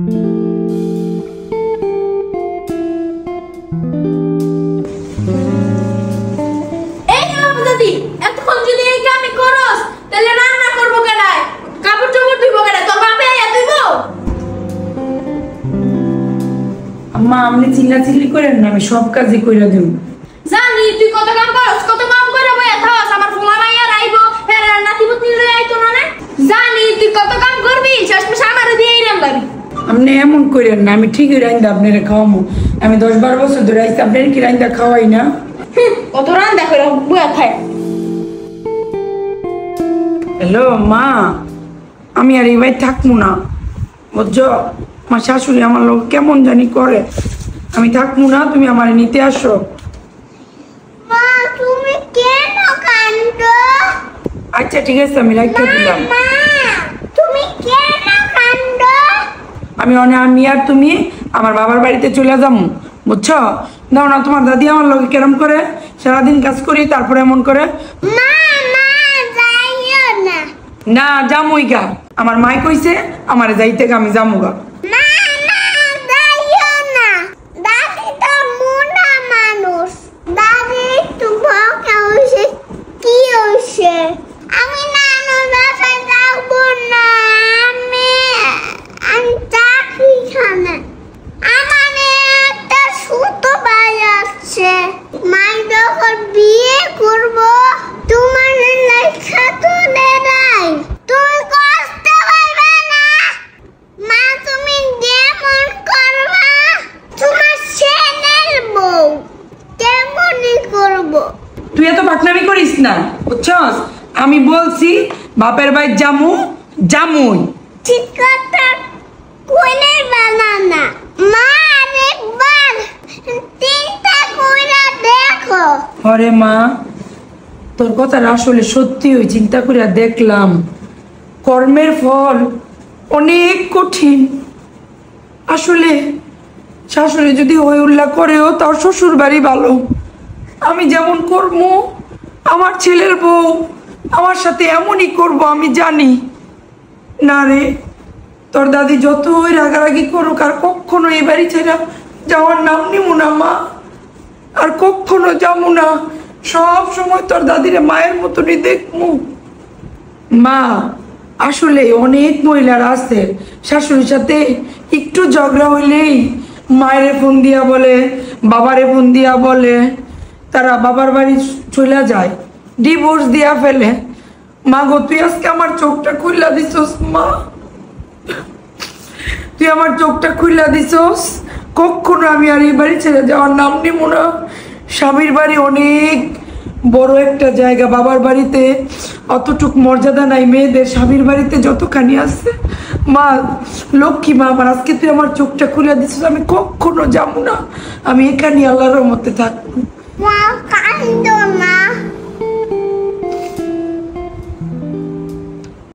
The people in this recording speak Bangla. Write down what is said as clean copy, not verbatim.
মা আপনি চিল্লাচিল্লি করেন না, আমি সব কাজই কইরা দেব। জানি তুই কত কাম করস, কত কাম করে বই থাস, আমার ফুলা মাইয়া রাইবো ফের নাতিপুতি লই আইতো না। জানি তুই কত কাম করবি, শেষমেশ আমারে দিয়েই রান্দাবি। আপনি এমন করেন না, আমি ঠিকই রান্দা আপনারে খাওয়ামু। আমি 10-12 বছর ধরে আইছি, আপনার কি রান্দা খাওয়াই না? কত রান্দা কইরা বইয়া খায়। হ্যালো মা, আমি আর এই ভাই থাকবো না বুঝছো। আমার শাশুড়ি আমার লোক কেমন জানি করে, আমি থাকবো না, তুমি আমার নিতে আসো। মা তুমি কেন কান্দো? আচ্ছা ঠিক আছে, আমি রাখতে দিলাম। মা তুমি কেন কান্দো? আমি আর তুমি আমার বাবার বাড়িতে চলে যাবো বুঝছো। দাও না, তোমার দাদি আমার লোক কেরম করে, সারাদিন কাজ করি তারপরে এমন করে। মা মা যাইও না। না যামুই গা, আমার মাই কইছে আমারে যাইতে গা, আমি যামু গা। মা মা যাইও না, দাদি তো মোনা মানুষ, দাদি একটু বকা হইছে। কি হইছে? আমি নানু বাসায় যাবো না, আমি চাকরি খানে। আমার একটা ছোট ভাই আছে, মাই যখন বিয়ে করবো তোমার লেখা তো দেয়, তুমি কষ্ট পাইবে না। মা তুমি যেমন করবা, তোমার ছেলের বউ তেমনই করবো। তুই এত পাকনামি করিস না বুঝছস। আমি বলছি বাপের বাড়ি জামুই। ঠিক কথা কইলে বানানা। মা আরেকবার চিন্তা কইরা দেখো। আরে মা, তোর কথা আসলে সত্যি, ওই চিন্তা করে দেখলাম কর্মের ফল অনেক কঠিন। আসলে শাশুড়ি যদি হই উল্লাহ করেও তার শ্বশুর বাড়ি ভালো। আমি যেমন করবো আমার ছেলের বউ আমার সাথে এমনই করবো, আমি জানি। না রে, তোর দাদি যতই রাগারাগি করুক আর কখনো এই বাড়ি ছেড়ে যাওয়ার নাম নিব না মা, আর কখনো যাবো না। সব সময় তোর দাদিরে মায়ের মতনই দেখবো। মা আসলে অনেক মহিলারা আছে শাশুড়ির সাথে একটু ঝগড়া হইলেই মায়ের ফোন দিয়া বলে, বাবারে ফোন দিয়া বলে, তারা বাবার বাড়ি চলে যায়, ডিভোর্স দিয়া ফেলে। মা গো, তুই আজকে আমার চোখটা খুইলা দিছস মা, তুই আমার চোখটা খুইলা দিছস। কখনো আমি আর এই বাড়ি ছেড়ে যাওয়ার নাম নিব না। স্বামীর বাড়ি অনেক বড় একটা জায়গা, বাবার বাড়িতে অতটুক মর্যাদা নাই মেয়েদের, স্বামীর বাড়িতে যতখানি আছে। মা লক্ষ্মী মা আমার, আজকে তুই আমার চোখটা খুলে দিছিস, আমি কখনো যাবো না, আমি এখানে আল্লাহর রহমতে থাকবো। মা কান্দো না।